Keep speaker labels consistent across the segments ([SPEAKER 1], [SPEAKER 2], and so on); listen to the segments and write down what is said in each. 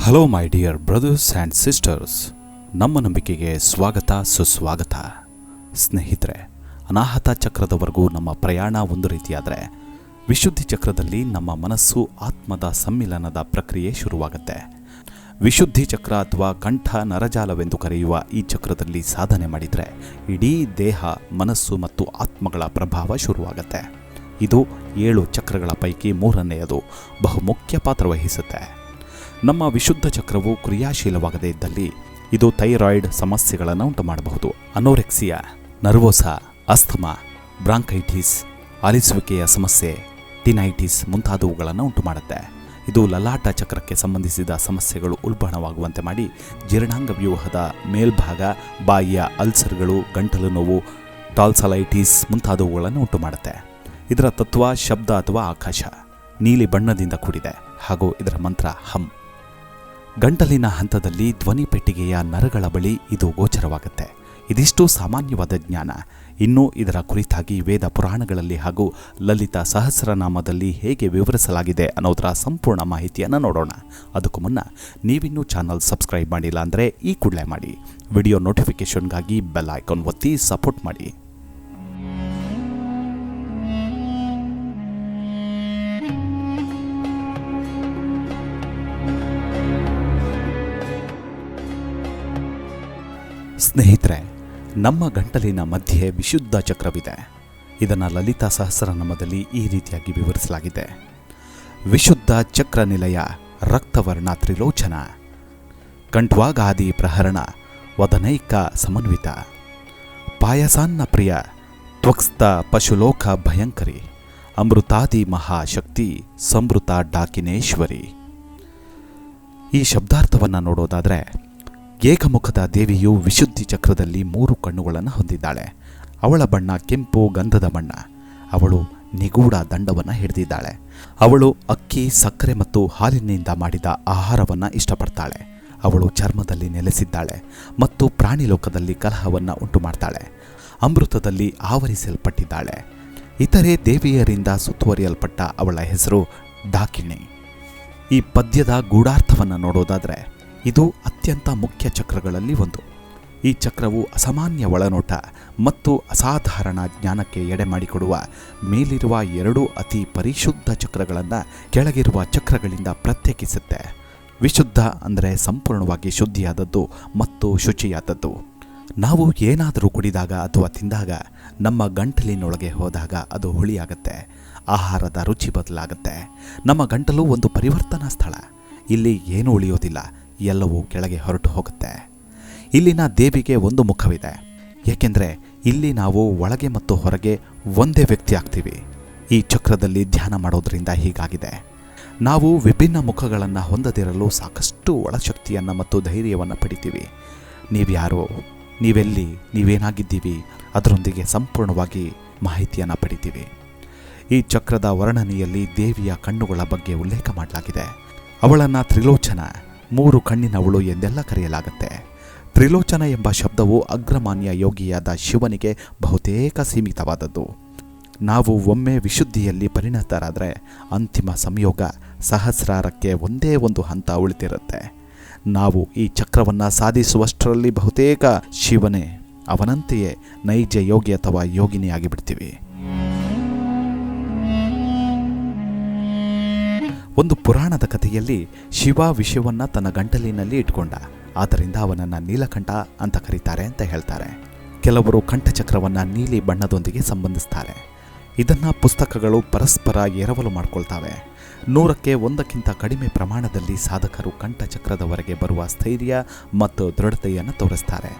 [SPEAKER 1] Hello my dear brothers and sisters, ನಮ್ಮ ನಂಬಿಕೆಗೆ ಸ್ವಾಗತ ಸುಸ್ವಾಗತ. ಸ್ನೇಹಿತರೆ, ಅನಾಹತ ಚಕ್ರದವರೆಗೂ ನಮ್ಮ ಪ್ರಯಾಣ ಒಂದು ರೀತಿಯಾದರೆ, ವಿಶುದ್ಧಿ ಚಕ್ರದಲ್ಲಿ ನಮ್ಮ ಮನಸ್ಸು ಆತ್ಮದ ಸಮ್ಮಿಲನದ ಪ್ರಕ್ರಿಯೆ ಶುರುವಾಗುತ್ತೆ. ವಿಶುದ್ಧಿ ಚಕ್ರ ಅಥವಾ ಕಂಠ ನರಜಾಲವೆಂದು ಕರೆಯುವ ಈ ಚಕ್ರದಲ್ಲಿ ಸಾಧನೆ ಮಾಡಿದರೆ ಇಡೀ ದೇಹ, ಮನಸ್ಸು ಮತ್ತು ಆತ್ಮಗಳ ಪ್ರಭಾವ ಶುರುವಾಗುತ್ತೆ. ಇದು 7 ಚಕ್ರಗಳ ಪೈಕಿ 3ನೇಯದು, ಬಹುಮುಖ್ಯ ಪಾತ್ರ ವಹಿಸುತ್ತೆ. ನಮ್ಮ ವಿಶುದ್ಧ ಚಕ್ರವು ಕ್ರಿಯಾಶೀಲವಾಗದೇ ಇದ್ದಲ್ಲಿ ಇದು ಥೈರಾಯ್ಡ್ ಸಮಸ್ಯೆಗಳನ್ನು ಉಂಟು ಮಾಡಬಹುದು. ಅನೋರೆಕ್ಸಿಯಾ, ನರ್ವೋಸಾ, ಅಸ್ಥಮಾ, ಬ್ರಾಂಕೈಟಿಸ್, ಆಲಿಸುವಿಕೆಯ ಸಮಸ್ಯೆ, ಟಿನೈಟಿಸ್ ಮುಂತಾದವುಗಳನ್ನು ಉಂಟು ಮಾಡುತ್ತೆ. ಇದು ಲಲಾಟ ಚಕ್ರಕ್ಕೆ ಸಂಬಂಧಿಸಿದ ಸಮಸ್ಯೆಗಳು ಉಲ್ಬಣವಾಗುವಂತೆ ಮಾಡಿ ಜೀರ್ಣಾಂಗ ವ್ಯೂಹದ ಮೇಲ್ಭಾಗ, ಬಾಯಿಯ ಅಲ್ಸರ್ಗಳು, ಗಂಟಲು ನೋವು, ಟಾಲ್ಸಲೈಟಿಸ್ ಮುಂತಾದವುಗಳನ್ನು ಉಂಟು ಮಾಡುತ್ತೆ. ಇದರ ತತ್ವ ಶಬ್ದ ಅಥವಾ ಆಕಾಶ, ನೀಲಿ ಬಣ್ಣದಿಂದ ಕೂಡಿದೆ ಹಾಗೂ ಇದರ ಮಂತ್ರ ಹಮ್. ಗಂಟಲಿನ ಹಂತದಲ್ಲಿ ಧ್ವನಿ ಪೆಟ್ಟಿಗೆಯ ನರಗಳ ಬಳಿ ಇದು ಗೋಚರವಾಗುತ್ತೆ. ಇದಿಷ್ಟು ಸಾಮಾನ್ಯವಾದ ಜ್ಞಾನ. ಇನ್ನು ಇದರ ಕುರಿತಾಗಿ ವೇದ ಪುರಾಣಗಳಲ್ಲಿ ಹಾಗೂ ಲಲಿತಾ ಸಹಸ್ರನಾಮದಲ್ಲಿ ಹೇಗೆ ವಿವರಿಸಲಾಗಿದೆ ಅನ್ನೋದರ ಸಂಪೂರ್ಣ ಮಾಹಿತಿಯನ್ನು ನೋಡೋಣ. ಅದಕ್ಕೂ ಮುನ್ನ ನೀವಿನ್ನೂ ಚಾನಲ್ ಸಬ್ಸ್ಕ್ರೈಬ್ ಮಾಡಿಲ್ಲ ಅಂದರೆ ಈ ಕೂಡಲೇ ಮಾಡಿ. ವಿಡಿಯೋ ನೋಟಿಫಿಕೇಷನ್ಗಾಗಿ ಬೆಲ್ ಐಕಾನ್ ಒತ್ತಿ ಸಪೋರ್ಟ್ ಮಾಡಿ. ಸ್ನೇಹಿತರೆ, ನಮ್ಮ ಗಂಟಲಿನ ಮಧ್ಯೆ ವಿಶುದ್ಧ ಚಕ್ರವಿದೆ. ಇದನ್ನು ಲಲಿತಾ ಸಹಸ್ರನಾಮದಲ್ಲಿ ಈ ರೀತಿಯಾಗಿ ವಿವರಿಸಲಾಗಿದೆ. ವಿಶುದ್ಧ ಚಕ್ರ ನಿಲಯ, ರಕ್ತವರ್ಣ ತ್ರಿಲೋಚನ, ಕಂಠ್ವಾಗಾದಿ ಪ್ರಹರಣ, ವದನೈಕ ಸಮನ್ವಿತ, ಪಾಯಸಾನ್ನ ಪ್ರಿಯ, ತ್ವಕ್ಸ್ಥ ಪಶುಲೋಕ ಭಯಂಕರಿ, ಅಮೃತಾದಿ ಮಹಾಶಕ್ತಿ, ಸಂವೃತ ಡಾಕಿನೇಶ್ವರಿ. ಈ ಶಬ್ದಾರ್ಥವನ್ನು ನೋಡೋದಾದರೆ, ಏಕಮುಖದ ದೇವಿಯು ವಿಶುದ್ಧಿ ಚಕ್ರದಲ್ಲಿ 3 ಕಣ್ಣುಗಳನ್ನು ಹೊಂದಿದ್ದಾಳೆ. ಅವಳ ಬಣ್ಣ ಕೆಂಪು ಗಂಧದ ಬಣ್ಣ. ಅವಳು ನಿಗೂಢ ದಂಡವನ್ನು ಹಿಡಿದಿದ್ದಾಳೆ. ಅವಳು ಅಕ್ಕಿ, ಸಕ್ಕರೆ ಮತ್ತು ಹಾಲಿನಿಂದ ಮಾಡಿದ ಆಹಾರವನ್ನು ಇಷ್ಟಪಡ್ತಾಳೆ. ಅವಳು ಚರ್ಮದಲ್ಲಿ ನೆಲೆಸಿದ್ದಾಳೆ ಮತ್ತು ಪ್ರಾಣಿ ಲೋಕದಲ್ಲಿ ಕಲಹವನ್ನು ಉಂಟು ಮಾಡ್ತಾಳೆ. ಅಮೃತದಲ್ಲಿ ಆವರಿಸಲ್ಪಟ್ಟಿದ್ದಾಳೆ. ಇತರೆ ದೇವಿಯರಿಂದ ಸುತ್ತುವರಿಯಲ್ಪಟ್ಟ ಅವಳ ಹೆಸರು ಡಾಕಿಣಿ. ಈ ಪದ್ಯದ ಗೂಢಾರ್ಥವನ್ನು ನೋಡೋದಾದರೆ, ಇದು ಅತ್ಯಂತ ಮುಖ್ಯ ಚಕ್ರಗಳಲ್ಲಿ ಒಂದು. ಈ ಚಕ್ರವು ಅಸಾಮಾನ್ಯ ಒಳನೋಟ ಮತ್ತು ಅಸಾಧಾರಣ ಜ್ಞಾನಕ್ಕೆ ಎಡೆ ಮಾಡಿಕೊಡುವ ಮೇಲಿರುವ 2 ಅತಿ ಪರಿಶುದ್ಧ ಚಕ್ರಗಳನ್ನು ಕೆಳಗಿರುವ ಚಕ್ರಗಳಿಂದ ಪ್ರತ್ಯೇಕಿಸುತ್ತೆ. ವಿಶುದ್ಧ ಅಂದರೆ ಸಂಪೂರ್ಣವಾಗಿ ಶುದ್ಧಿಯಾದದ್ದು ಮತ್ತು ಶುಚಿಯಾದದ್ದು. ನಾವು ಏನಾದರೂ ಕುಡಿದಾಗ ಅಥವಾ ತಿಂದಾಗ ನಮ್ಮ ಗಂಟಲಿನೊಳಗೆ ಹೋದಾಗ ಅದು ಹುಳಿಯಾಗತ್ತೆ. ಆಹಾರದ ರುಚಿ ಬದಲಾಗುತ್ತೆ. ನಮ್ಮ ಗಂಟಲು ಒಂದು ಪರಿವರ್ತನಾ ಸ್ಥಳ. ಇಲ್ಲಿ ಏನೂ ಉಳಿಯೋದಿಲ್ಲ, ಎಲ್ಲವೂ ಕೆಳಗೆ ಹೊರಟು ಹೋಗುತ್ತೆ. ಇಲ್ಲಿನ ದೇವಿಗೆ ಒಂದು ಮುಖವಿದೆ, ಏಕೆಂದರೆ ಇಲ್ಲಿ ನಾವು ಒಳಗೆ ಮತ್ತು ಹೊರಗೆ ಒಂದೇ ವ್ಯಕ್ತಿ ಆಗ್ತೀವಿ. ಈ ಚಕ್ರದಲ್ಲಿ ಧ್ಯಾನ ಮಾಡೋದ್ರಿಂದ ಹೀಗಾಗಿದೆ. ನಾವು ವಿಭಿನ್ನ ಮುಖಗಳನ್ನು ಹೊಂದದಿರಲು ಸಾಕಷ್ಟು ಒಳಶಕ್ತಿಯನ್ನು ಮತ್ತು ಧೈರ್ಯವನ್ನು ಪಡಿತೀವಿ. ನೀವ್ಯಾರೋ, ನೀವೆಲ್ಲಿ, ನೀವೇನಾಗಿದ್ದೀವಿ ಅದರೊಂದಿಗೆ ಸಂಪೂರ್ಣವಾಗಿ ಮಾಹಿತಿಯನ್ನು ಪಡಿತೀವಿ. ಈ ಚಕ್ರದ ವರ್ಣನೆಯಲ್ಲಿ ದೇವಿಯ ಕಣ್ಣುಗಳ ಬಗ್ಗೆ ಉಲ್ಲೇಖ ಮಾಡಲಾಗಿದೆ. ಅವಳನ್ನು ತ್ರಿಲೋಚನ, 3 ಕಣ್ಣಿನವಳು ಎಂದೆಲ್ಲ ಕರೆಯಲಾಗುತ್ತೆ. ತ್ರಿಲೋಚನ ಎಂಬ ಶಬ್ದವು ಅಗ್ರಮಾನ್ಯ ಯೋಗಿಯಾದ ಶಿವನಿಗೆ ಬಹುತೇಕ ಸೀಮಿತವಾದದ್ದು. ನಾವು ಒಮ್ಮೆ ವಿಶುದ್ಧಿಯಲ್ಲಿ ಪರಿಣತರಾದರೆ ಅಂತಿಮ ಸಂಯೋಗ ಸಹಸ್ರಾರಕ್ಕೆ ಒಂದೇ ಒಂದು ಹಂತ ಉಳಿತಿರುತ್ತೆ. ನಾವು ಈ ಚಕ್ರವನ್ನು ಸಾಧಿಸುವಷ್ಟರಲ್ಲಿ ಬಹುತೇಕ ಶಿವನೇ, ಅವನಂತೆಯೇ ನೈಜ ಯೋಗಿ ಅಥವಾ ಯೋಗಿನಿಯಾಗಿ ಬಿಡ್ತೀವಿ. ಒಂದು ಪುರಾಣದ ಕಥೆಯಲ್ಲಿ ಶಿವ ವಿಷವನ್ನು ತನ್ನ ಗಂಟಲಿನಲ್ಲಿ ಇಟ್ಕೊಂಡ. ಆದ್ದರಿಂದ ಅವನನ್ನು ನೀಲಕಂಠ ಅಂತ ಕರೀತಾರೆ ಅಂತ ಹೇಳ್ತಾರೆ. ಕೆಲವರು ಕಂಠಚಕ್ರವನ್ನು ನೀಲಿ ಬಣ್ಣದೊಂದಿಗೆ ಸಂಬಂಧಿಸ್ತಾರೆ. ಇದನ್ನು ಪುಸ್ತಕಗಳು ಪರಸ್ಪರ ಎರವಲು ಮಾಡ್ಕೊಳ್ತವೆ. 100ಕ್ಕೆ 1ಕ್ಕಿಂತ ಕಡಿಮೆ ಪ್ರಮಾಣದಲ್ಲಿ ಸಾಧಕರು ಕಂಠಚಕ್ರದವರೆಗೆ ಬರುವ ಸ್ಥೈರ್ಯ ಮತ್ತು ದೃಢತೆಯನ್ನು ತೋರಿಸ್ತಾರೆ.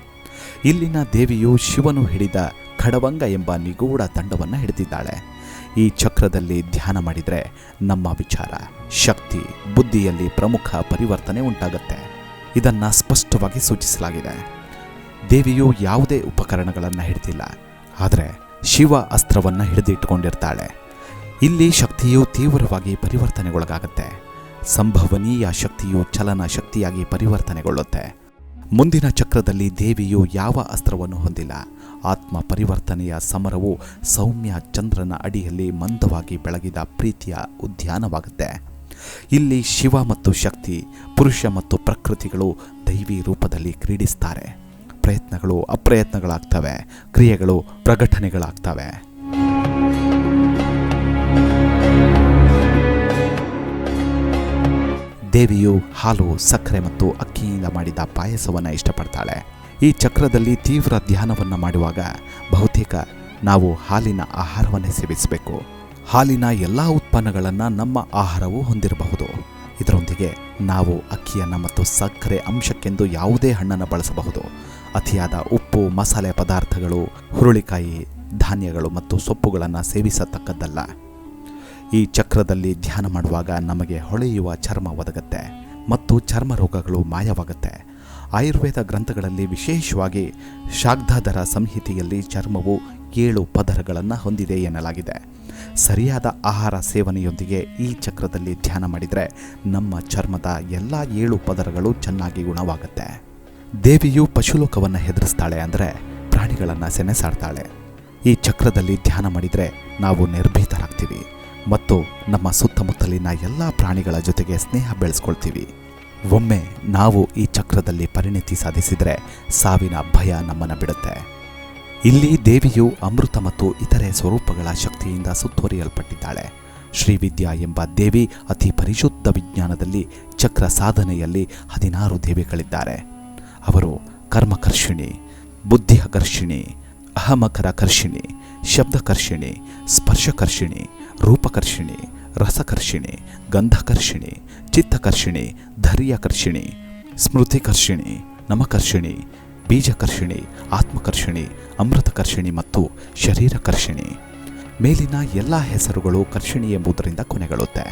[SPEAKER 1] ಇಲ್ಲಿನ ದೇವಿಯು ಶಿವನು ಹಿಡಿದ ಖಡವಂಗ ಎಂಬ ನಿಗೂಢ ದಂಡವನ್ನು ಹಿಡಿದಿದ್ದಾಳೆ. ಈ ಚಕ್ರದಲ್ಲಿ ಧ್ಯಾನ ಮಾಡಿದರೆ ನಮ್ಮ ವಿಚಾರ, ಶಕ್ತಿ, ಬುದ್ಧಿಯಲ್ಲಿ ಪ್ರಮುಖ ಪರಿವರ್ತನೆ ಉಂಟಾಗುತ್ತೆ. ಇದನ್ನು ಸ್ಪಷ್ಟವಾಗಿ ಸೂಚಿಸಲಾಗಿದೆ. ದೇವಿಯು ಯಾವುದೇ ಉಪಕರಣಗಳನ್ನು ಹಿಡಿದಿಲ್ಲ, ಆದರೆ ಶಿವ ಅಸ್ತ್ರವನ್ನು ಹಿಡಿದಿಟ್ಟುಕೊಂಡಿರ್ತಾಳೆ. ಇಲ್ಲಿ ಶಕ್ತಿಯು ತೀವ್ರವಾಗಿ ಪರಿವರ್ತನೆಗೊಳಗಾಗುತ್ತೆ. ಸಂಭವನೀಯ ಶಕ್ತಿಯು ಚಲನ ಶಕ್ತಿಯಾಗಿ ಪರಿವರ್ತನೆಗೊಳ್ಳುತ್ತೆ. ಮುಂದಿನ ಚಕ್ರದಲ್ಲಿ ದೇವಿಯು ಯಾವ ಅಸ್ತ್ರವನ್ನು ಹೊಂದಿಲ್ಲ. ಆತ್ಮ ಪರಿವರ್ತನೆಯ ಸಮರವು ಸೌಮ್ಯ ಚಂದ್ರನ ಅಡಿಯಲ್ಲಿ ಮಂದವಾಗಿ ಬೆಳಗಿದ ಪ್ರೀತಿಯ ಉದ್ಯಾನವಾಗುತ್ತೆ. ಇಲ್ಲಿ ಶಿವ ಮತ್ತು ಶಕ್ತಿ, ಪುರುಷ ಮತ್ತು ಪ್ರಕೃತಿಗಳು ದೈವಿ ರೂಪದಲ್ಲಿ ಕ್ರೀಡಿಸ್ತಾರೆ. ಪ್ರಯತ್ನಗಳು ಅಪ್ರಯತ್ನಗಳಾಗ್ತವೆ, ಕ್ರಿಯೆಗಳು ಪ್ರಘಟನೆಗಳಾಗ್ತವೆ. ದೇವಿಯು ಹಾಲು, ಸಕ್ಕರೆ ಮತ್ತು ಅಕ್ಕಿಯಿಂದ ಮಾಡಿದ ಪಾಯಸವನ್ನು ಇಷ್ಟಪಡ್ತಾಳೆ. ಈ ಚಕ್ರದಲ್ಲಿ ತೀವ್ರ ಧ್ಯಾನವನ್ನು ಮಾಡುವಾಗ ಬಹುತೇಕ ನಾವು ಹಾಲಿನ ಆಹಾರವನ್ನೇ ಸೇವಿಸಬೇಕು. ಹಾಲಿನ ಎಲ್ಲ ಉತ್ಪನ್ನಗಳನ್ನು ನಮ್ಮ ಆಹಾರವು ಹೊಂದಿರಬಹುದು. ಇದರೊಂದಿಗೆ ನಾವು ಅಕ್ಕಿಯನ್ನು ಮತ್ತು ಸಕ್ಕರೆ ಅಂಶಕ್ಕೆಂದು ಯಾವುದೇ ಹಣ್ಣನ್ನು ಬಳಸಬಹುದು. ಅತಿಯಾದ ಉಪ್ಪು, ಮಸಾಲೆ ಪದಾರ್ಥಗಳು, ಹುರುಳಿಕಾಯಿ, ಧಾನ್ಯಗಳು ಮತ್ತು ಸೊಪ್ಪುಗಳನ್ನು ಸೇವಿಸತಕ್ಕದ್ದಲ್ಲ. ಈ ಚಕ್ರದಲ್ಲಿ ಧ್ಯಾನ ಮಾಡುವಾಗ ನಮಗೆ ಹೊಳೆಯುವ ಚರ್ಮ ಒದಗುತ್ತೆ ಮತ್ತು ಚರ್ಮ ರೋಗಗಳು ಮಾಯವಾಗುತ್ತೆ. ಆಯುರ್ವೇದ ಗ್ರಂಥಗಳಲ್ಲಿ, ವಿಶೇಷವಾಗಿ ಶಾಗ್ಧಾಧರ ಸಂಹಿತೆಯಲ್ಲಿ ಚರ್ಮವು 7 ಪದರಗಳನ್ನು ಹೊಂದಿದೆ ಎನ್ನಲಾಗಿದೆ. ಸರಿಯಾದ ಆಹಾರ ಸೇವನೆಯೊಂದಿಗೆ ಈ ಚಕ್ರದಲ್ಲಿ ಧ್ಯಾನ ಮಾಡಿದರೆ ನಮ್ಮ ಚರ್ಮದ ಎಲ್ಲ 7 ಪದರಗಳು ಚೆನ್ನಾಗಿ ಗುಣವಾಗುತ್ತೆ. ದೇವಿಯು ಪಶುಲೋಕವನ್ನು ಹೆದರಿಸ್ತಾಳೆ, ಅಂದರೆ ಪ್ರಾಣಿಗಳನ್ನು ಸೆಣಸಾಡ್ತಾಳೆ. ಈ ಚಕ್ರದಲ್ಲಿ ಧ್ಯಾನ ಮಾಡಿದರೆ ನಾವು ನಿರ್ಭೀತರಾಗ್ತೀವಿ ಮತ್ತು ನಮ್ಮ ಸುತ್ತಮುತ್ತಲಿನ ಎಲ್ಲ ಪ್ರಾಣಿಗಳ ಜೊತೆಗೆ ಸ್ನೇಹ ಬೆಳೆಸ್ಕೊಳ್ತೀವಿ. ಒಮ್ಮೆ ನಾವು ಈ ಚಕ್ರದಲ್ಲಿ ಪರಿಣಿತಿ ಸಾಧಿಸಿದರೆ ಸಾವಿನ ಭಯ ನಮ್ಮನ್ನು ಬಿಡುತ್ತೆ. ಇಲ್ಲಿ ದೇವಿಯು ಅಮೃತ ಮತ್ತು ಇತರೆ ಸ್ವರೂಪಗಳ ಶಕ್ತಿಯಿಂದ ಸುತ್ತುವರಿಯಲ್ಪಟ್ಟಿದ್ದಾಳೆ. ಶ್ರೀವಿದ್ಯಾ ಎಂಬ ದೇವಿ ಅತಿ ಪರಿಶುದ್ಧ ವಿಜ್ಞಾನದಲ್ಲಿ ಚಕ್ರ ಸಾಧನೆಯಲ್ಲಿ 16 ದೇವಿಗಳಿದ್ದಾರೆ. ಅವರು ಕರ್ಮಕರ್ಷಿಣಿ, ಬುದ್ಧಿಕರ್ಷಿಣಿ, ಅಹಮಕರಕರ್ಷಿಣಿ, ಶಬ್ದಕರ್ಷಿಣಿ, ಸ್ಪರ್ಶಕರ್ಷಿಣಿ, ರೂಪಕರ್ಷಿಣಿ, ರಸಕರ್ಷಿಣಿ, ಗಂಧಕರ್ಷಿಣಿ, ಚಿತ್ತಕರ್ಷಿಣಿ, ಧೈರ್ಯಕರ್ಷಿಣಿ, ಸ್ಮೃತಿಕರ್ಷಿಣಿ, ನಮಕರ್ಷಿಣಿ, ಬೀಜಕರ್ಷಿಣಿ, ಆತ್ಮಕರ್ಷಿಣಿ, ಅಮೃತಕರ್ಷಿಣಿ ಮತ್ತು ಶರೀರಕರ್ಷಿಣಿ. ಮೇಲಿನ ಎಲ್ಲ ಹೆಸರುಗಳು ಕರ್ಷಿಣಿ ಎಂಬುದರಿಂದ ಕೊನೆಗೊಳ್ಳುತ್ತೆ.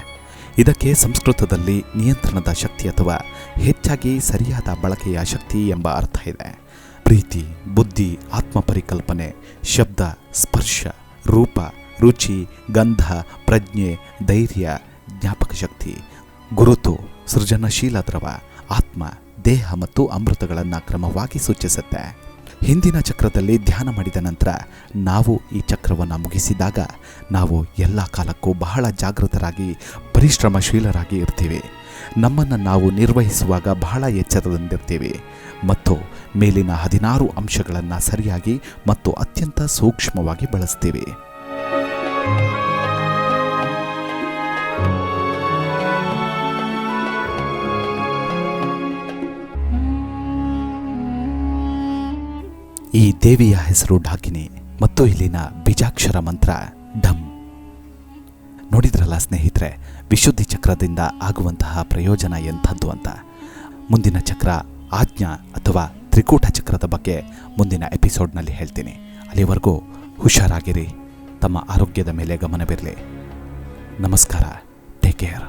[SPEAKER 1] ಇದಕ್ಕೆ ಸಂಸ್ಕೃತದಲ್ಲಿ ನಿಯಂತ್ರಣದ ಶಕ್ತಿ ಅಥವಾ ಹೆಚ್ಚಾಗಿ ಸರಿಯಾದ ಬಳಕೆಯ ಶಕ್ತಿ ಎಂಬ ಅರ್ಥ ಇದೆ. ಪ್ರೀತಿ, ಬುದ್ಧಿ, ಆತ್ಮಪರಿಕಲ್ಪನೆ, ಶಬ್ದ, ಸ್ಪರ್ಶ, ರೂಪ, ರುಚಿ, ಗಂಧ, ಪ್ರಜ್ಞೆ, ಧೈರ್ಯ, ಜ್ಞಾಪಕ ಶಕ್ತಿ, ಗುರುತು, ಸೃಜನಶೀಲ ದ್ರವ, ಆತ್ಮ, ದೇಹ ಮತ್ತು ಅಮೃತಗಳನ್ನು ಕ್ರಮವಾಗಿ ಸೂಚಿಸುತ್ತೆ. ಹಿಂದಿನ ಚಕ್ರದಲ್ಲಿ ಧ್ಯಾನ ಮಾಡಿದ ನಂತರ ನಾವು ಈ ಚಕ್ರವನ್ನು ಮುಗಿಸಿದಾಗ ನಾವು ಎಲ್ಲ ಕಾಲಕ್ಕೂ ಬಹಳ ಜಾಗೃತರಾಗಿ, ಪರಿಶ್ರಮಶೀಲರಾಗಿ ಇರ್ತೀವಿ. ನಮ್ಮನ್ನು ನಾವು ನಿರ್ವಹಿಸುವಾಗ ಬಹಳ ಎಚ್ಚರದಿಂದಿರ್ತೀವಿ ಮತ್ತು ಮೇಲಿನ 16 ಅಂಶಗಳನ್ನು ಸರಿಯಾಗಿ ಮತ್ತು ಅತ್ಯಂತ ಸೂಕ್ಷ್ಮವಾಗಿ ಬಳಸ್ತೀವಿ. ಈ ದೇವಿಯ ಹೆಸರು ಡಾಕಿನಿ ಮತ್ತು ಇಲ್ಲಿನ ಬೀಜಾಕ್ಷರ ಮಂತ್ರ ಢಮ್. ನೋಡಿದ್ರಲ್ಲ ಸ್ನೇಹಿತರೆ, ವಿಶುದ್ಧಿ ಚಕ್ರದಿಂದ ಆಗುವಂತಹ ಪ್ರಯೋಜನ ಎಂಥದ್ದು ಅಂತ. ಮುಂದಿನ ಚಕ್ರ ಆಜ್ಞಾ ಅಥವಾ ತ್ರಿಕೂಟ ಚಕ್ರದ ಬಗ್ಗೆ ಮುಂದಿನ ಎಪಿಸೋಡ್ನಲ್ಲಿ ಹೇಳ್ತೀನಿ. ಅಲ್ಲಿವರೆಗೂ ಹುಷಾರಾಗಿರಿ. ತಮ್ಮ ಆರೋಗ್ಯದ ಮೇಲೆ ಗಮನವಿರಲಿ. ನಮಸ್ಕಾರ. Take care.